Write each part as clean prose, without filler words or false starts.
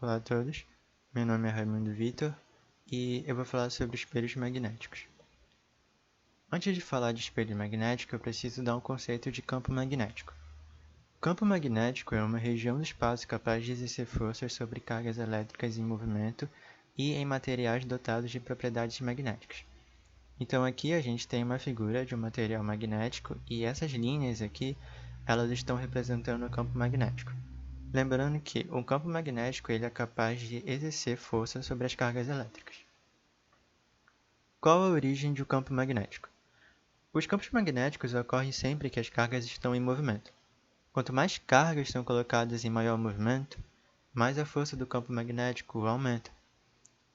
Olá a todos, meu nome é Raimundo Vitor e eu vou falar sobre espelhos magnéticos. Antes de falar de espelho magnético, eu preciso dar um conceito de campo magnético. O campo magnético é uma região do espaço capaz de exercer forças sobre cargas elétricas em movimento e em materiais dotados de propriedades magnéticas. Então aqui a gente tem uma figura de um material magnético e essas linhas aqui, elas estão representando o campo magnético. Lembrando que o campo magnético ele é capaz de exercer força sobre as cargas elétricas. Qual a origem de um campo magnético? Os campos magnéticos ocorrem sempre que as cargas estão em movimento. Quanto mais cargas são colocadas em maior movimento, mais a força do campo magnético aumenta.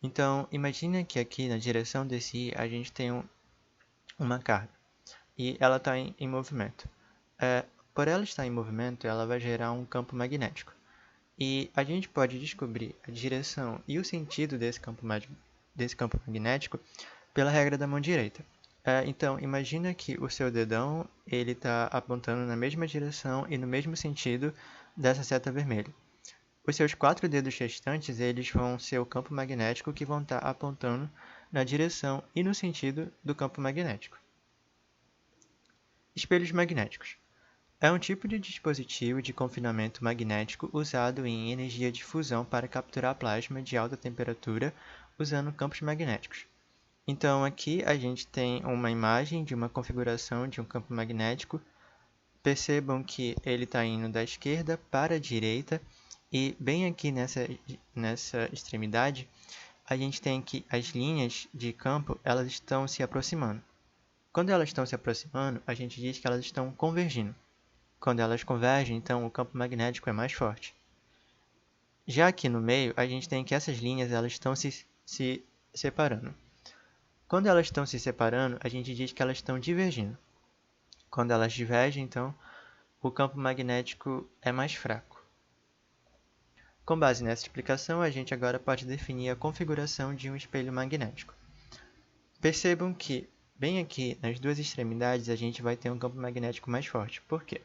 Então, imagine que aqui na direção desse I a gente tem uma carga e ela está em movimento. Por ela estar em movimento, ela vai gerar um campo magnético. E a gente pode descobrir a direção e o sentido desse campo magnético pela regra da mão direita. Então, imagina que o seu dedão está apontando na mesma direção e no mesmo sentido dessa seta vermelha. Os seus 4 dedos restantes eles vão ser o campo magnético que vão estar apontando na direção e no sentido do campo magnético. Espelhos magnéticos. É um tipo de dispositivo de confinamento magnético usado em energia de fusão para capturar plasma de alta temperatura usando campos magnéticos. Então aqui a gente tem uma imagem de uma configuração de um campo magnético. Percebam que ele está indo da esquerda para a direita e bem aqui nessa extremidade a gente tem que as linhas de campo elas estão se aproximando. Quando elas estão se aproximando, a gente diz que elas estão convergindo. Quando elas convergem, então o campo magnético é mais forte. Já aqui no meio, a gente tem que essas linhas elas estão se separando. Quando elas estão se separando, a gente diz que elas estão divergindo. Quando elas divergem, então, o campo magnético é mais fraco. Com base nessa explicação, a gente agora pode definir a configuração de um espelho magnético. Percebam que, bem aqui nas duas extremidades, a gente vai ter um campo magnético mais forte. Por quê?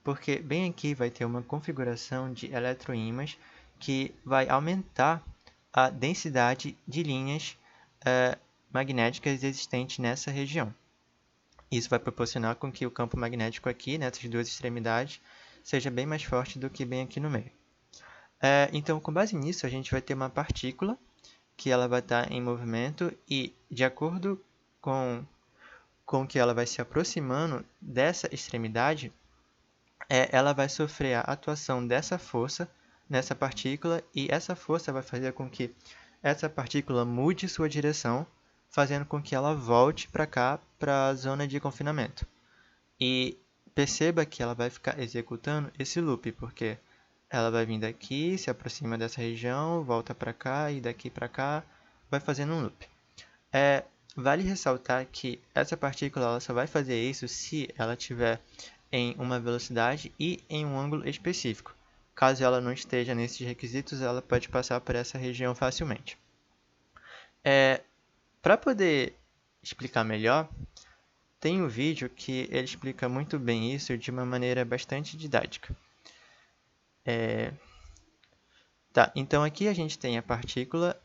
Porque bem aqui vai ter uma configuração de eletroímãs que vai aumentar a densidade de linhas magnéticas existentes nessa região. Isso vai proporcionar com que o campo magnético aqui, nessas duas extremidades, seja bem mais forte do que bem aqui no meio. Então, com base nisso, a gente vai ter uma partícula que ela vai estar em movimento e, de acordo com que ela vai se aproximando dessa extremidade, ela vai sofrer a atuação dessa força nessa partícula e essa força vai fazer com que essa partícula mude sua direção, fazendo com que ela volte para cá, para a zona de confinamento. E perceba que ela vai ficar executando esse loop, porque ela vai vir daqui, se aproxima dessa região, volta para cá e daqui para cá, vai fazendo um loop. Vale ressaltar que essa partícula ela só vai fazer isso se ela tiver em uma velocidade e em um ângulo específico. Caso ela não esteja nesses requisitos, ela pode passar por essa região facilmente. Para poder explicar melhor, tem um vídeo que ele explica muito bem isso de uma maneira bastante didática. Então aqui a gente tem a partícula.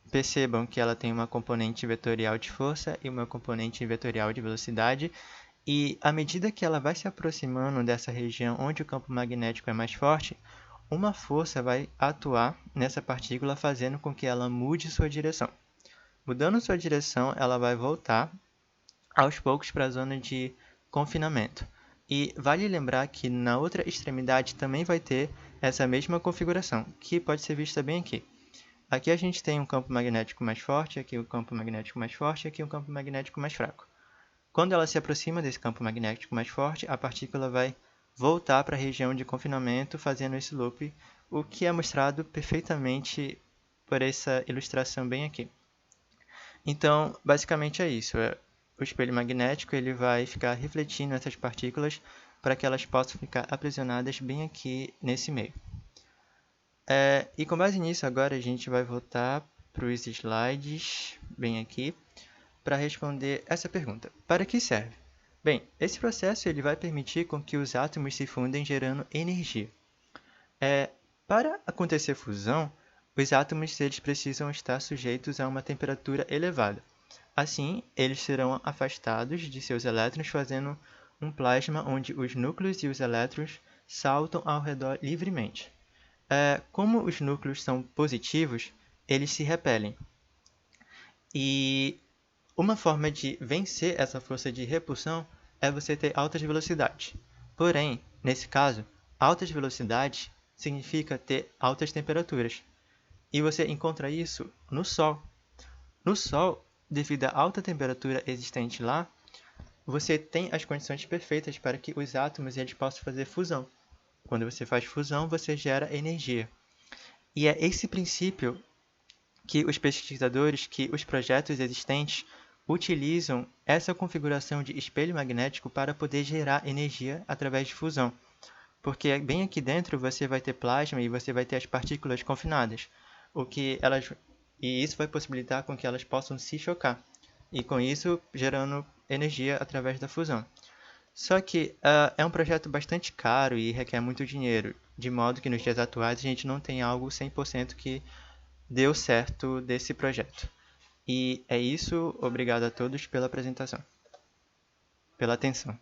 Percebam que ela tem uma componente vetorial de força e uma componente vetorial de velocidade. E à medida que ela vai se aproximando dessa região onde o campo magnético é mais forte, uma força vai atuar nessa partícula fazendo com que ela mude sua direção. Mudando sua direção, ela vai voltar aos poucos para a zona de confinamento. E vale lembrar que na outra extremidade também vai ter essa mesma configuração, que pode ser vista bem aqui. Aqui a gente tem um campo magnético mais forte, aqui um campo magnético mais forte, aqui um campo magnético mais fraco. Quando ela se aproxima desse campo magnético mais forte, a partícula vai voltar para a região de confinamento fazendo esse loop, o que é mostrado perfeitamente por essa ilustração bem aqui. Então, basicamente é isso. O espelho magnético ele vai ficar refletindo essas partículas para que elas possam ficar aprisionadas bem aqui nesse meio. E com base nisso, agora a gente vai voltar para os slides bem aqui para responder essa pergunta. Para que serve? Bem, esse processo ele vai permitir com que os átomos se fundem gerando energia. Para acontecer fusão, os átomos eles precisam estar sujeitos a uma temperatura elevada. Assim, eles serão afastados de seus elétrons, fazendo um plasma onde os núcleos e os elétrons saltam ao redor livremente. Como os núcleos são positivos, eles se repelem. E uma forma de vencer essa força de repulsão é você ter altas velocidades. Porém, nesse caso, altas velocidades significa ter altas temperaturas. E você encontra isso no Sol. No Sol, devido à alta temperatura existente lá, você tem as condições perfeitas para que os átomos eles possam fazer fusão. Quando você faz fusão, você gera energia. E é esse princípio que os pesquisadores, que os projetos existentes utilizam essa configuração de espelho magnético para poder gerar energia através de fusão. Porque bem aqui dentro você vai ter plasma e você vai ter as partículas confinadas, e isso vai possibilitar com que elas possam se chocar, e com isso gerando energia através da fusão. Só que é um projeto bastante caro e requer muito dinheiro, de modo que nos dias atuais a gente não tem algo 100% que deu certo desse projeto. E é isso, obrigado a todos pela apresentação, pela atenção.